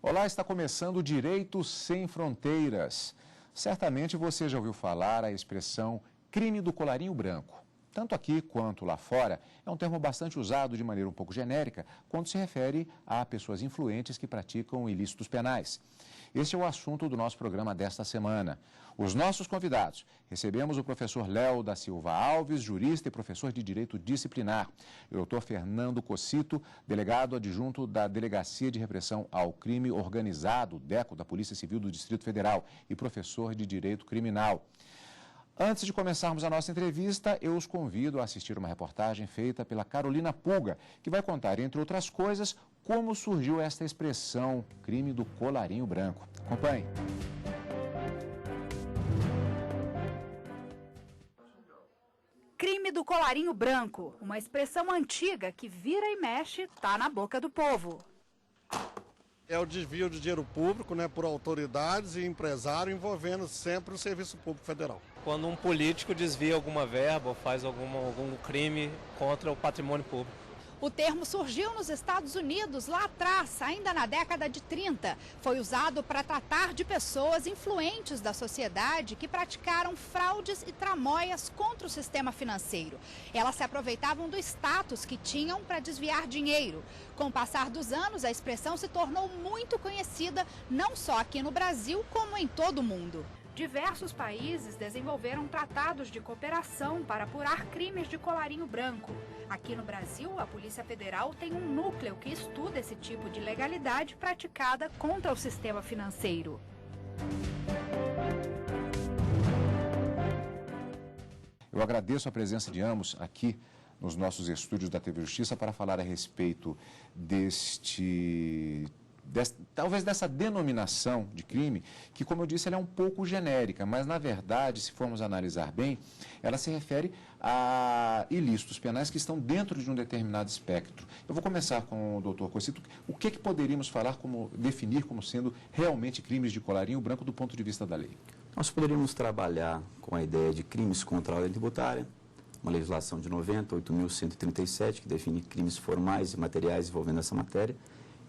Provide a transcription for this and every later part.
Olá, está começando o Direito Sem Fronteiras. Certamente você já ouviu falar a expressão crime do colarinho branco. Tanto aqui quanto lá fora, é um termo bastante usado de maneira um pouco genérica quando se refere a pessoas influentes que praticam ilícitos penais. Este é o assunto do nosso programa desta semana. Os nossos convidados: recebemos o professor Léo da Silva Alves, jurista e professor de Direito Disciplinar, e o doutor Fernando Cocito, delegado adjunto da Delegacia de Repressão ao Crime Organizado, DECO, da Polícia Civil do Distrito Federal, e professor de Direito Criminal. Antes de começarmos a nossa entrevista, eu os convido a assistir uma reportagem feita pela Carolina Pulga, que vai contar, entre outras coisas, como surgiu esta expressão, crime do colarinho branco. Acompanhe. Crime do colarinho branco, uma expressão antiga que vira e mexe, está na boca do povo. É o desvio de dinheiro público, por autoridades e empresários envolvendo sempre o Serviço Público Federal. Quando um político desvia alguma verba ou faz algum crime contra o patrimônio público. O termo surgiu nos Estados Unidos lá atrás, ainda na década de 30. Foi usado para tratar de pessoas influentes da sociedade que praticaram fraudes e tramóias contra o sistema financeiro. Elas se aproveitavam do status que tinham para desviar dinheiro. Com o passar dos anos, a expressão se tornou muito conhecida, não só aqui no Brasil, como em todo o mundo. Diversos países desenvolveram tratados de cooperação para apurar crimes de colarinho branco. Aqui no Brasil, a Polícia Federal tem um núcleo que estuda esse tipo de legalidade praticada contra o sistema financeiro. Eu agradeço a presença de ambos aqui nos nossos estúdios da TV Justiça para falar a respeito talvez dessa denominação de crime, que, como eu disse, ela é um pouco genérica, mas, na verdade, se formos analisar bem, ela se refere a ilícitos penais que estão dentro de um determinado espectro. Eu vou começar com o doutor Cocito. O que poderíamos falar, definir como sendo realmente crimes de colarinho branco do ponto de vista da lei? Nós poderíamos trabalhar com a ideia de crimes contra a ordem tributária, uma legislação de 90, 8.137, que define crimes formais e materiais envolvendo essa matéria,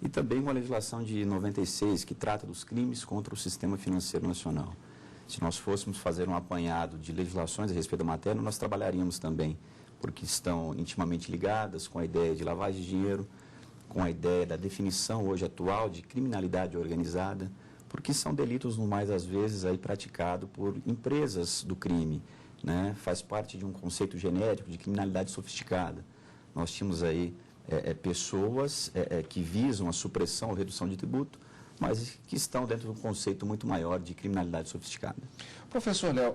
e também uma legislação de 96, que trata dos crimes contra o sistema financeiro nacional. Se nós fôssemos fazer um apanhado de legislações a respeito da matéria, nós trabalharíamos também, porque estão intimamente ligadas com a ideia de lavagem de dinheiro, com a ideia da definição hoje atual de criminalidade organizada, porque são delitos, no mais às vezes, aí praticado por empresas do crime, faz parte de um conceito genérico de criminalidade sofisticada. Nós tínhamos aí pessoas que visam a supressão ou redução de tributo, mas que estão dentro de um conceito muito maior de criminalidade sofisticada. Professor Léo,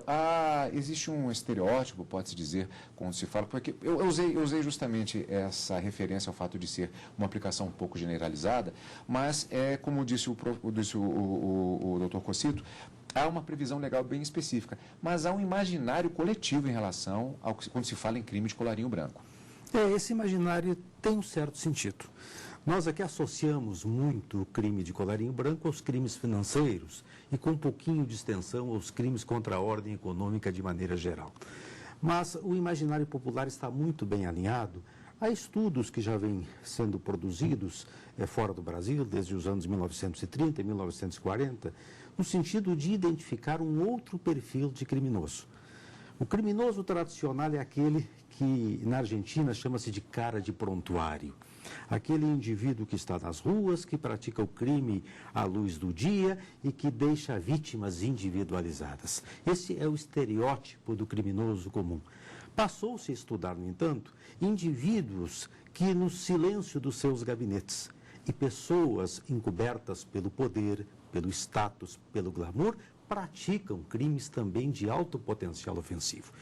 existe um estereótipo, pode-se dizer, quando se fala, porque eu usei justamente essa referência ao fato de ser uma aplicação um pouco generalizada, mas, como disse o doutor Cocito, há uma previsão legal bem específica, mas há um imaginário coletivo em relação ao quando se fala em crime de colarinho branco. Esse imaginário tem um certo sentido. Nós aqui associamos muito o crime de colarinho branco aos crimes financeiros e com um pouquinho de extensão aos crimes contra a ordem econômica de maneira geral. Mas o imaginário popular está muito bem alinhado a estudos que já vêm sendo produzidos fora do Brasil, desde os anos 1930 e 1940, no sentido de identificar um outro perfil de criminoso. O criminoso tradicional é aquele que na Argentina chama-se de cara de prontuário. Aquele indivíduo que está nas ruas, que pratica o crime à luz do dia e que deixa vítimas individualizadas. Esse é o estereótipo do criminoso comum. Passou-se a estudar, no entanto, indivíduos que no silêncio dos seus gabinetes e pessoas encobertas pelo poder, pelo status, pelo glamour, praticam crimes também de alto potencial ofensivo.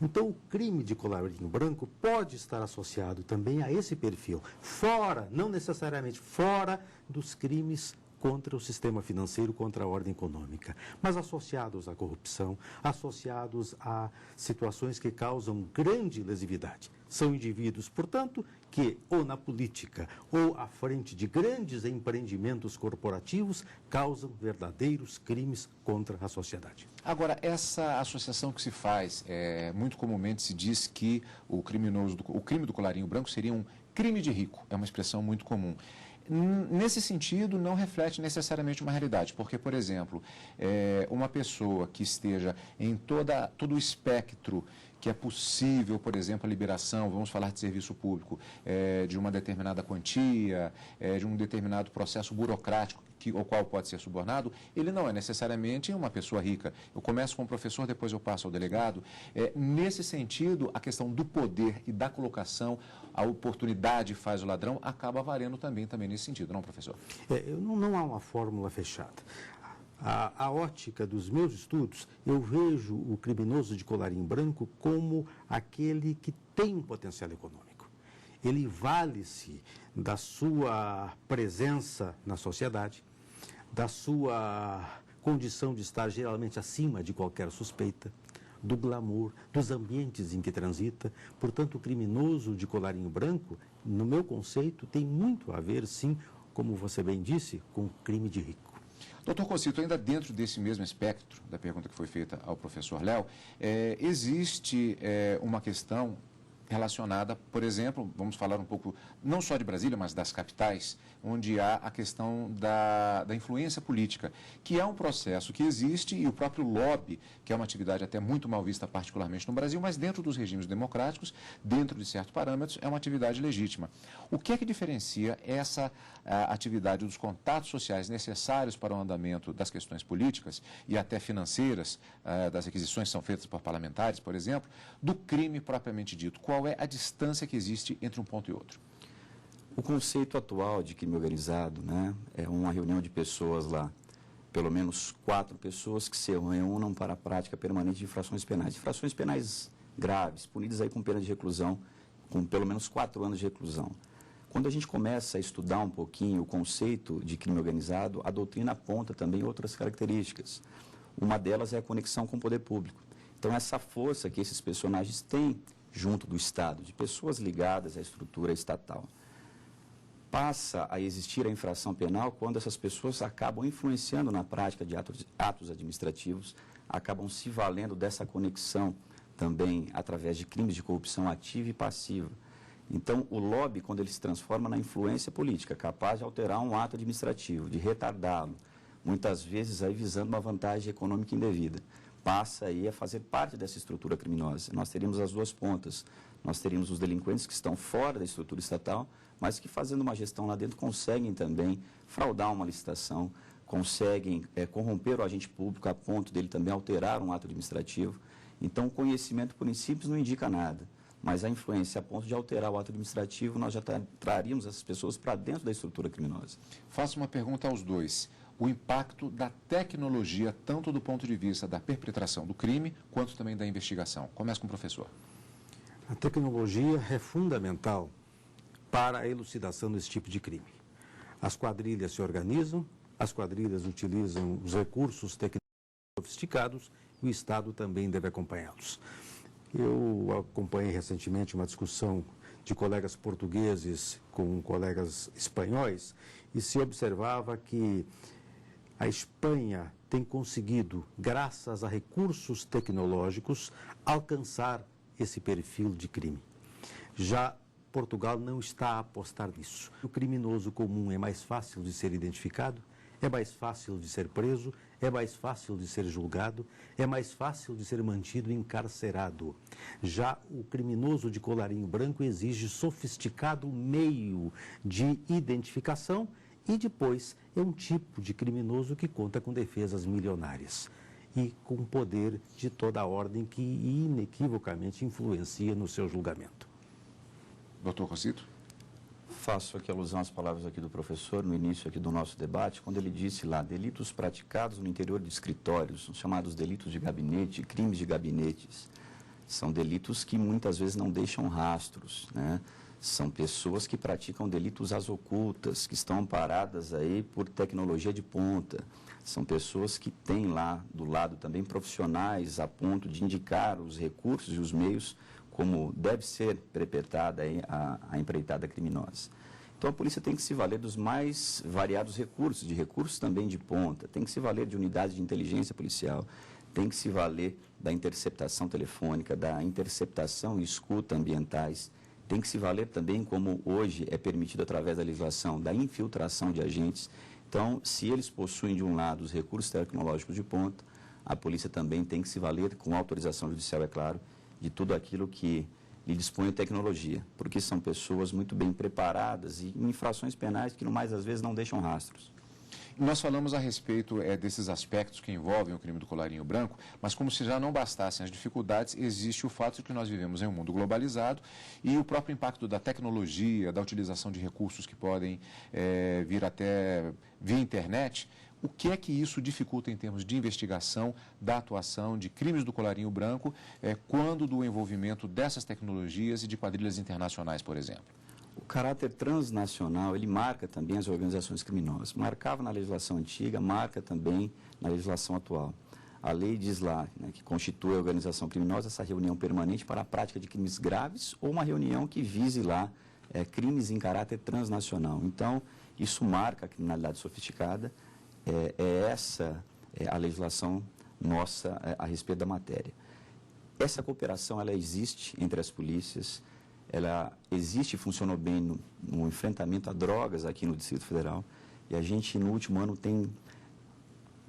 Então, o crime de colarinho branco pode estar associado também a esse perfil, fora, não necessariamente fora dos crimes contra o sistema financeiro, contra a ordem econômica, mas associados à corrupção, associados a situações que causam grande lesividade. São indivíduos, portanto, que ou na política ou à frente de grandes empreendimentos corporativos causam verdadeiros crimes contra a sociedade. Agora, essa associação que se faz, muito comumente se diz que o crime do colarinho branco seria um Crime de rico é uma expressão muito comum. Nesse sentido, não reflete necessariamente uma realidade, porque, por exemplo, uma pessoa que esteja em todo o espectro que é possível, por exemplo, a liberação, vamos falar de serviço público, de uma determinada quantia, de um determinado processo burocrático ao qual pode ser subornado, ele não é necessariamente uma pessoa rica. Eu começo com o professor, depois eu passo ao delegado. Nesse sentido, a questão do poder e da colocação, a oportunidade faz o ladrão, acaba valendo também nesse sentido, não, professor? Não há uma fórmula fechada. A ótica dos meus estudos, eu vejo o criminoso de colarinho branco como aquele que tem um potencial econômico. Ele vale-se da sua presença na sociedade, da sua condição de estar geralmente acima de qualquer suspeita, do glamour, dos ambientes em que transita. Portanto, o criminoso de colarinho branco, no meu conceito, tem muito a ver, sim, como você bem disse, com o crime de rico. Doutor Cocito, ainda dentro desse mesmo espectro da pergunta que foi feita ao professor Léo, existe uma questão relacionada, por exemplo, vamos falar um pouco, não só de Brasília, mas das capitais, onde há a questão da influência política, que é um processo que existe, e o próprio lobby, que é uma atividade até muito mal vista, particularmente no Brasil, mas dentro dos regimes democráticos, dentro de certos parâmetros, é uma atividade legítima. O que é que diferencia essa atividade dos contatos sociais necessários para o andamento das questões políticas e até financeiras, das requisições que são feitas por parlamentares, por exemplo, do crime propriamente dito? Qual é a distância que existe entre um ponto e outro? O conceito atual de crime organizado, né, é uma reunião de pessoas lá, pelo menos 4 pessoas que se reúnam para a prática permanente de infrações penais. Infrações penais graves, punidas aí com pena de reclusão, com pelo menos 4 anos de reclusão. Quando a gente começa a estudar um pouquinho o conceito de crime organizado, a doutrina aponta também outras características. Uma delas é a conexão com o poder público. Então, essa força que esses personagens têm junto do Estado, de pessoas ligadas à estrutura estatal, passa a existir a infração penal quando essas pessoas acabam influenciando na prática de atos administrativos, acabam se valendo dessa conexão também através de crimes de corrupção ativa e passiva. Então, o lobby, quando ele se transforma na influência política, capaz de alterar um ato administrativo, de retardá-lo, muitas vezes aí visando uma vantagem econômica indevida, passa aí a fazer parte dessa estrutura criminosa. Nós teríamos as duas pontas. Nós teríamos os delinquentes que estão fora da estrutura estatal, mas que, fazendo uma gestão lá dentro, conseguem também fraudar uma licitação, conseguem corromper o agente público a ponto dele também alterar um ato administrativo. Então, o conhecimento por princípios não indica nada, mas a influência a ponto de alterar o ato administrativo, nós já traríamos essas pessoas para dentro da estrutura criminosa. Faço uma pergunta aos dois. O impacto da tecnologia, tanto do ponto de vista da perpetração do crime, quanto também da investigação. Começa com o professor. A tecnologia é fundamental para a elucidação desse tipo de crime. As quadrilhas se organizam, as quadrilhas utilizam os recursos tecnológicos sofisticados e o Estado também deve acompanhá-los. Eu acompanhei recentemente uma discussão de colegas portugueses com colegas espanhóis e se observava que a Espanha tem conseguido, graças a recursos tecnológicos, alcançar esse perfil de crime. Já Portugal não está a apostar nisso. O criminoso comum é mais fácil de ser identificado, é mais fácil de ser preso, é mais fácil de ser julgado, é mais fácil de ser mantido encarcerado. Já o criminoso de colarinho branco exige sofisticado meio de identificação e depois é um tipo de criminoso que conta com defesas milionárias e com poder de toda a ordem que inequivocamente influencia no seu julgamento. Doutor Cocito? Faço aqui alusão às palavras aqui do professor no início aqui do nosso debate, quando ele disse lá, delitos praticados no interior de escritórios, chamados delitos de gabinete, crimes de gabinetes, são delitos que muitas vezes não deixam rastros, né? São pessoas que praticam delitos às ocultas, que estão amparadas aí por tecnologia de ponta. São pessoas que têm lá do lado também profissionais a ponto de indicar os recursos e os meios como deve ser perpetrada aí a empreitada criminosa. Então, a polícia tem que se valer dos mais variados recursos, de recursos também de ponta, tem que se valer de unidades de inteligência policial, tem que se valer da interceptação telefônica, da interceptação e escuta ambientais, tem que se valer também, como hoje é permitido através da legislação, da infiltração de agentes. Então, se eles possuem, de um lado, os recursos tecnológicos de ponta, a polícia também tem que se valer, com autorização judicial, é claro, de tudo aquilo que lhe dispõe a tecnologia, porque são pessoas muito bem preparadas e em infrações penais que, no mais, às vezes, não deixam rastros. Nós falamos a respeito desses aspectos que envolvem o crime do colarinho branco, mas como se já não bastassem as dificuldades, existe o fato de que nós vivemos em um mundo globalizado e o próprio impacto da tecnologia, da utilização de recursos que podem vir até via internet. O que é que isso dificulta em termos de investigação, da atuação de crimes do colarinho branco, quando do envolvimento dessas tecnologias e de quadrilhas internacionais, por exemplo? O caráter transnacional, ele marca também as organizações criminosas. Marcava na legislação antiga, marca também na legislação atual. A lei diz lá, né, que constitui a organização criminosa essa reunião permanente para a prática de crimes graves ou uma reunião que vise lá crimes em caráter transnacional. Então, isso marca a criminalidade sofisticada. Essa é a legislação nossa a respeito da matéria. Essa cooperação, ela existe entre as polícias, ela existe e funcionou bem no enfrentamento a drogas aqui no Distrito Federal, e a gente, no último ano, tem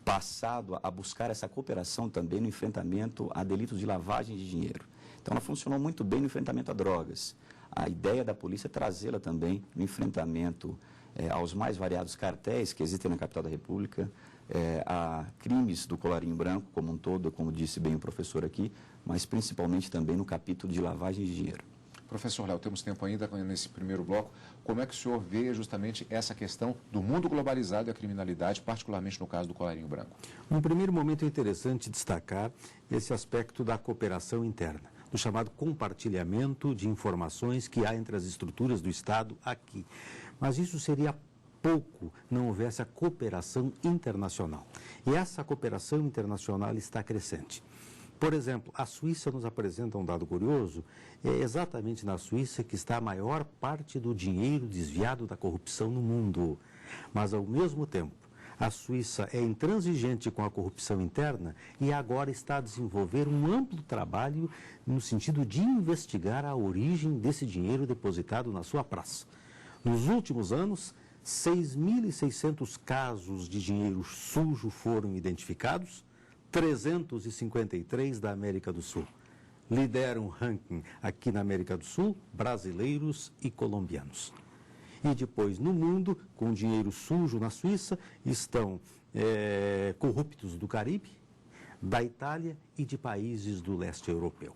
passado a buscar essa cooperação também no enfrentamento a delitos de lavagem de dinheiro. Então, ela funcionou muito bem no enfrentamento a drogas. A ideia da polícia é trazê-la também no enfrentamento aos mais variados cartéis que existem na capital da República, a crimes do colarinho branco como um todo, como disse bem o professor aqui, mas principalmente também no capítulo de lavagem de dinheiro. Professor Léo, temos tempo ainda nesse primeiro bloco. Como é que o senhor vê justamente essa questão do mundo globalizado e a criminalidade, particularmente no caso do colarinho branco? Num primeiro momento é interessante destacar esse aspecto da cooperação interna, do chamado compartilhamento de informações que há entre as estruturas do Estado aqui. Mas isso seria pouco não houvesse a cooperação internacional. E essa cooperação internacional está crescente. Por exemplo, a Suíça nos apresenta um dado curioso, é exatamente na Suíça que está a maior parte do dinheiro desviado da corrupção no mundo. Mas, ao mesmo tempo, a Suíça é intransigente com a corrupção interna e agora está a desenvolver um amplo trabalho no sentido de investigar a origem desse dinheiro depositado na sua praça. Nos últimos anos, 6.600 casos de dinheiro sujo foram identificados, 353 da América do Sul. Lideram o ranking aqui na América do Sul, brasileiros e colombianos. E depois, no mundo, com dinheiro sujo na Suíça, estão corruptos do Caribe, da Itália e de países do leste europeu.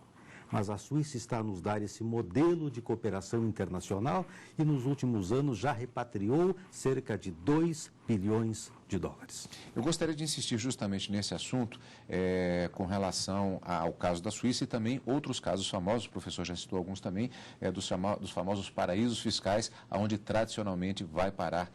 Mas a Suíça está a nos dar esse modelo de cooperação internacional e nos últimos anos já repatriou cerca de 2 bilhões de dólares. Eu gostaria de insistir justamente nesse assunto com relação ao caso da Suíça e também outros casos famosos, o professor já citou alguns também, dos famosos paraísos fiscais, onde tradicionalmente vai parar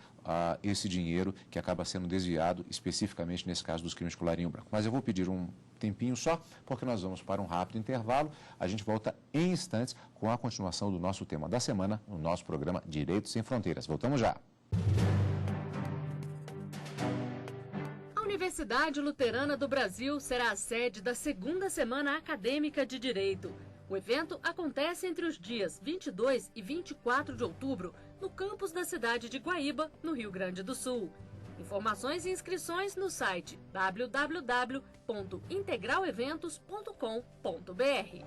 esse dinheiro que acaba sendo desviado, especificamente nesse caso dos crimes de colarinho branco. Mas eu vou pedir um tempinho só, porque nós vamos para um rápido intervalo. A gente volta em instantes com a continuação do nosso tema da semana, no nosso programa Direitos Sem Fronteiras. Voltamos já. A Universidade Luterana do Brasil será a sede da segunda Semana Acadêmica de Direito. O evento acontece entre os dias 22 e 24 de outubro, no campus da cidade de Guaíba, no Rio Grande do Sul. Informações e inscrições no site www.integraleventos.com.br.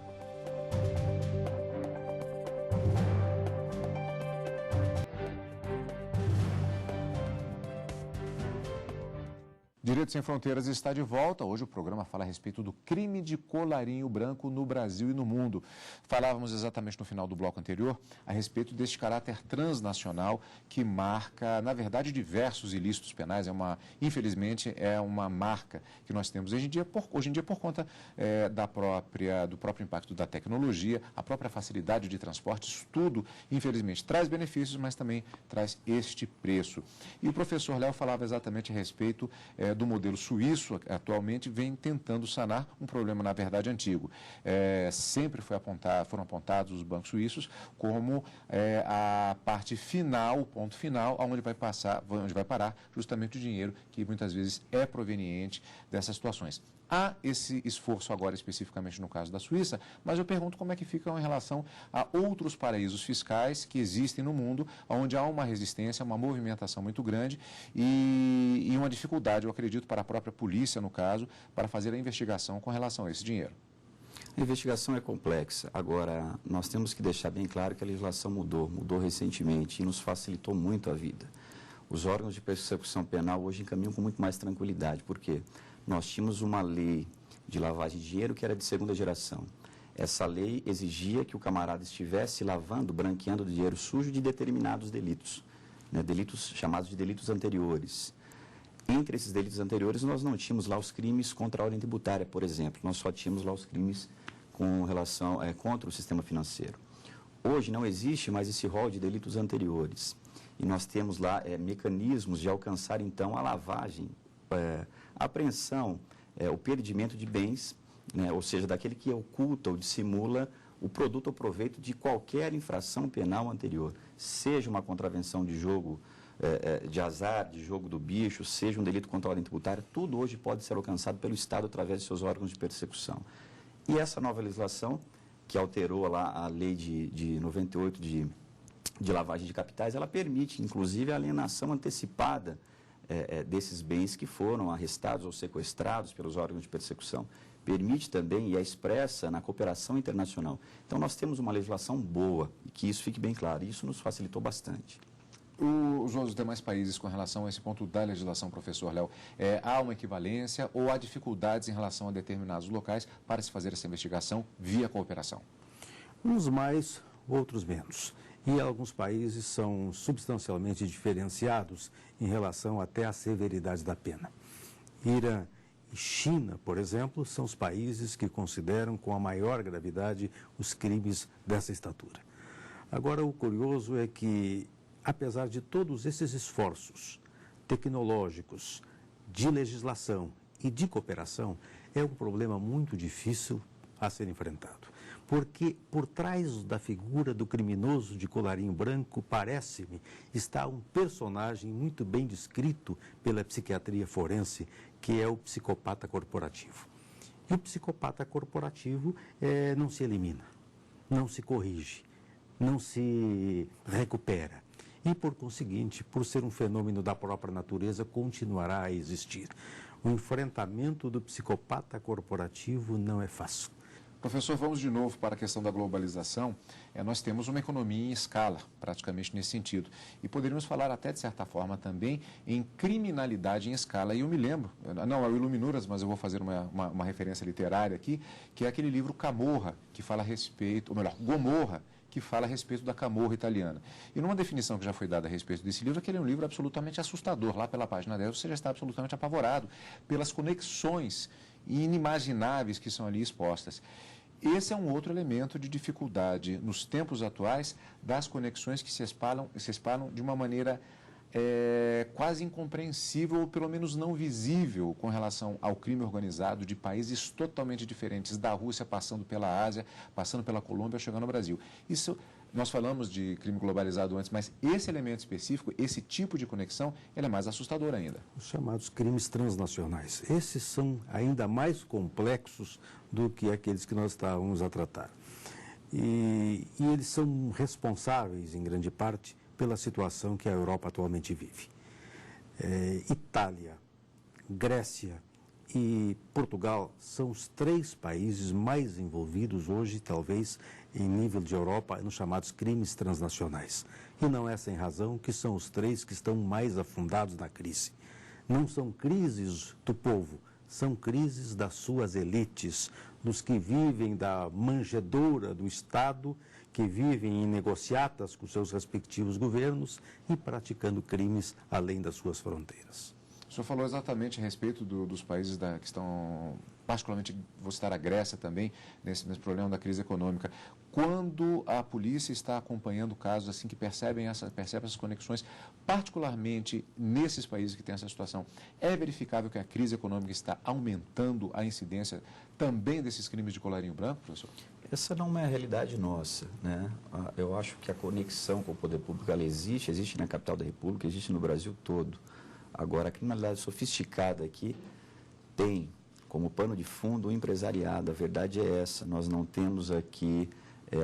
Direitos Sem Fronteiras está de volta. Hoje o programa fala a respeito do crime de colarinho branco no Brasil e no mundo. Falávamos exatamente no final do bloco anterior a respeito deste caráter transnacional que marca, na verdade, diversos ilícitos penais. Infelizmente, é uma marca que nós temos hoje em dia por conta do próprio impacto da tecnologia, a própria facilidade de transporte. Isso tudo, infelizmente, traz benefícios, mas também traz este preço. E o professor Léo falava exatamente a respeito do modelo suíço, atualmente vem tentando sanar um problema, na verdade, antigo. Sempre foram apontados os bancos suíços como a parte final, o ponto final, onde vai parar justamente o dinheiro que muitas vezes é proveniente dessas situações. Há esse esforço agora especificamente no caso da Suíça, mas eu pergunto como é que fica em relação a outros paraísos fiscais que existem no mundo, onde há uma resistência, uma movimentação muito grande e uma dificuldade, eu acredito, para a própria polícia, no caso, para fazer a investigação com relação a esse dinheiro. A investigação é complexa. Agora, nós temos que deixar bem claro que a legislação mudou recentemente e nos facilitou muito a vida. Os órgãos de persecução penal hoje encaminham com muito mais tranquilidade, porque nós tínhamos uma lei de lavagem de dinheiro que era de segunda geração. Essa lei exigia que o camarada estivesse lavando, branqueando dinheiro sujo de determinados delitos, né, delitos chamados de delitos anteriores. Entre esses delitos anteriores, nós não tínhamos lá os crimes contra a ordem tributária, por exemplo. Nós só tínhamos lá os crimes com relação contra o sistema financeiro. Hoje não existe mais esse rol de delitos anteriores. E nós temos lá mecanismos de alcançar, então, a lavagem, a apreensão, o perdimento de bens, né, ou seja, daquele que oculta ou dissimula o produto ou proveito de qualquer infração penal anterior, seja uma contravenção de jogo de azar, de jogo do bicho, seja um delito contra a ordem tributária, tudo hoje pode ser alcançado pelo Estado através de seus órgãos de persecução. E essa nova legislação, que alterou lá a lei de 98 de lavagem de capitais, ela permite, inclusive, a alienação antecipada desses bens que foram arrestados ou sequestrados pelos órgãos de persecução. Permite também e é expressa na cooperação internacional. Então, nós temos uma legislação boa, e que isso fique bem claro, e isso nos facilitou bastante. Os demais países, com relação a esse ponto da legislação, professor Léo, há uma equivalência ou há dificuldades em relação a determinados locais para se fazer essa investigação via cooperação? Uns mais, outros menos. E alguns países são substancialmente diferenciados em relação até à severidade da pena. Irã e China, por exemplo, são os países que consideram com a maior gravidade os crimes dessa estatura. Agora, o curioso é que, apesar de todos esses esforços tecnológicos, de legislação e de cooperação, é um problema muito difícil a ser enfrentado. Porque por trás da figura do criminoso de colarinho branco, parece-me, está um personagem muito bem descrito pela psiquiatria forense, que é o psicopata corporativo. E o psicopata corporativo não se elimina, não se corrige, não se recupera. E, por conseguinte, por ser um fenômeno da própria natureza, continuará a existir. O enfrentamento do psicopata corporativo não é fácil. Professor, vamos de novo para a questão da globalização. Nós temos uma economia em escala, praticamente nesse sentido. E poderíamos falar até, de certa forma, também em criminalidade em escala. E eu me lembro, não é o Iluminuras, mas eu vou fazer uma referência literária aqui, que é aquele livro Camorra, que fala a respeito, ou melhor, Gomorra, que fala a respeito da Camorra italiana. E numa definição que já foi dada a respeito desse livro, é que ele é um livro absolutamente assustador. Lá pela página 10 você já está absolutamente apavorado pelas conexões inimagináveis que são ali expostas. Esse é um outro elemento de dificuldade nos tempos atuais das conexões que se espalham de uma maneira quase incompreensível ou pelo menos não visível com relação ao crime organizado de países totalmente diferentes, da Rússia passando pela Ásia, passando pela Colômbia, chegando ao Brasil. Isso, nós falamos de crime globalizado antes, mas esse elemento específico, esse tipo de conexão, ele é mais assustador ainda. Os chamados crimes transnacionais. Esses são ainda mais complexos do que aqueles que nós estávamos a tratar. E eles são responsáveis, em grande parte, pela situação que a Europa atualmente vive. Itália, Grécia e Portugal são os 3 países mais envolvidos hoje, talvez, em nível de Europa, nos chamados crimes transnacionais. E não é sem razão que são os 3 que estão mais afundados na crise. Não são crises do povo, são crises das suas elites, dos que vivem da manjedoura do Estado, que vivem em negociatas com seus respectivos governos e praticando crimes além das suas fronteiras. O senhor falou exatamente a respeito dos países que estão, particularmente, vou citar a Grécia também, nesse problema da crise econômica. Quando a polícia está acompanhando casos assim que percebe essas conexões, particularmente nesses países que têm essa situação, é verificável que a crise econômica está aumentando a incidência também desses crimes de colarinho branco, professor? Essa não é a realidade nossa, né? Eu acho que a conexão com o poder público, ela existe na capital da República, existe no Brasil todo. Agora, a criminalidade sofisticada aqui tem como pano de fundo o empresariado. A verdade é essa, nós não temos aqui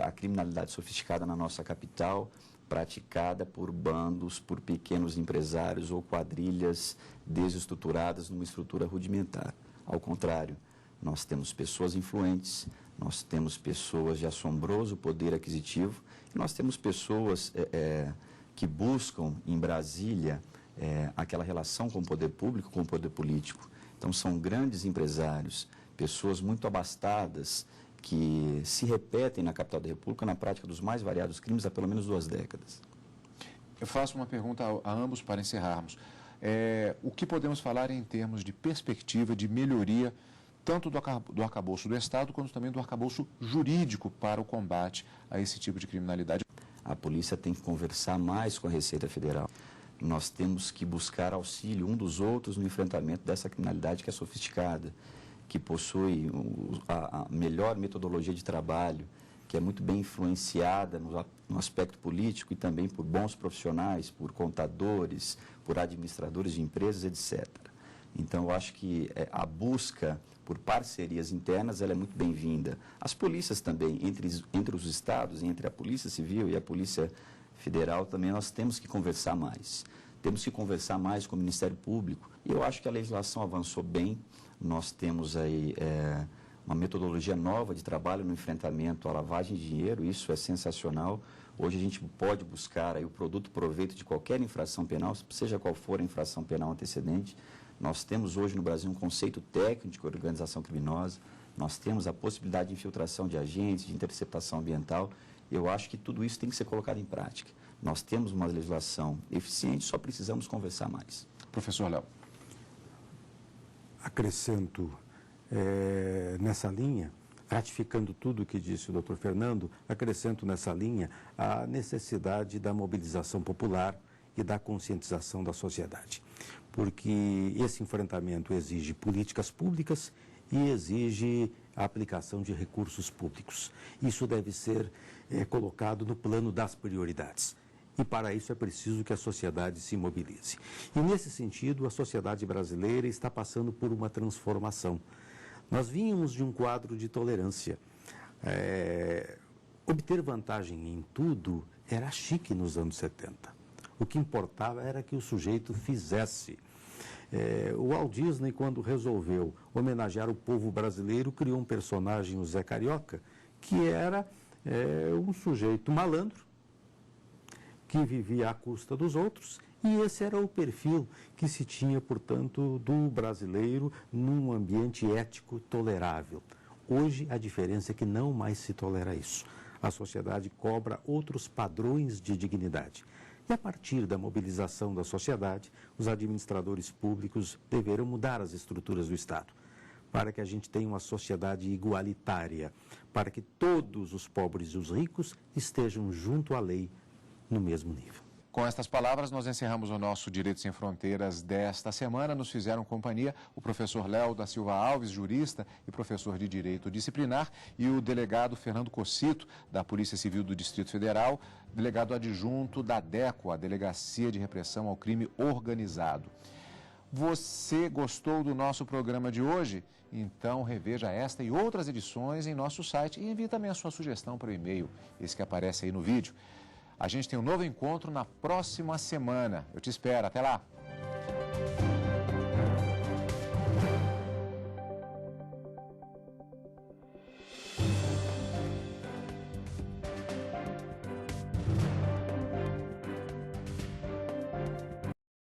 a criminalidade sofisticada na nossa capital, praticada por bandos, por pequenos empresários ou quadrilhas desestruturadas numa estrutura rudimentar. Ao contrário, nós temos pessoas influentes, nós temos pessoas de assombroso poder aquisitivo, e nós temos pessoas que buscam em Brasília aquela relação com o poder público, com o poder político. Então são grandes empresários, pessoas muito abastadas, que se repetem na capital da República na prática dos mais variados crimes há pelo menos 2 décadas. Eu faço uma pergunta a ambos para encerrarmos. O que podemos falar em termos de perspectiva de melhoria, tanto do arcabouço do Estado, quanto também do arcabouço jurídico para o combate a esse tipo de criminalidade? A polícia tem que conversar mais com a Receita Federal. Nós temos que buscar auxílio um dos outros no enfrentamento dessa criminalidade que é sofisticada, que possui a melhor metodologia de trabalho, que é muito bem influenciada no aspecto político e também por bons profissionais, por contadores, por administradores de empresas, etc. Então, eu acho que a busca por parcerias internas ela é muito bem-vinda. As polícias também, entre os estados, entre a Polícia Civil e a Polícia Federal, também nós temos que conversar mais. Temos que conversar mais com o Ministério Público. E eu acho que a legislação avançou bem. Nós temos aí uma metodologia nova de trabalho no enfrentamento à lavagem de dinheiro, isso é sensacional. Hoje a gente pode buscar aí o produto proveito de qualquer infração penal, seja qual for a infração penal antecedente. Nós temos hoje no Brasil um conceito técnico de organização criminosa, nós temos a possibilidade de infiltração de agentes, de interceptação ambiental. Eu acho que tudo isso tem que ser colocado em prática. Nós temos uma legislação eficiente, só precisamos conversar mais. Professor Léo. Acrescento nessa linha, ratificando tudo o que disse o doutor Fernando, acrescento nessa linha a necessidade da mobilização popular e da conscientização da sociedade. Porque esse enfrentamento exige políticas públicas e exige a aplicação de recursos públicos. Isso deve ser colocado no plano das prioridades. E para isso é preciso que a sociedade se mobilize. E nesse sentido, a sociedade brasileira está passando por uma transformação. Nós vínhamos de um quadro de tolerância. Obter vantagem em tudo era chique nos anos 70. O que importava era que o sujeito fizesse. O Walt Disney, quando resolveu homenagear o povo brasileiro, criou um personagem, o Zé Carioca, que era um sujeito malandro, que vivia à custa dos outros, e esse era o perfil que se tinha, portanto, do brasileiro num ambiente ético tolerável. Hoje, a diferença é que não mais se tolera isso. A sociedade cobra outros padrões de dignidade. E a partir da mobilização da sociedade, os administradores públicos deverão mudar as estruturas do Estado, para que a gente tenha uma sociedade igualitária, para que todos os pobres e os ricos estejam junto à lei, no mesmo nível. Com estas palavras, nós encerramos o nosso Direito Sem Fronteiras desta semana. Nos fizeram companhia o professor Léo da Silva Alves, jurista e professor de Direito Disciplinar, e o delegado Fernando Cossito, da Polícia Civil do Distrito Federal, delegado adjunto da DECO, a Delegacia de Repressão ao Crime Organizado. Você gostou do nosso programa de hoje? Então reveja esta e outras edições em nosso site e envie também a sua sugestão para o e-mail, esse que aparece aí no vídeo. A gente tem um novo encontro na próxima semana. Eu te espero. Até lá!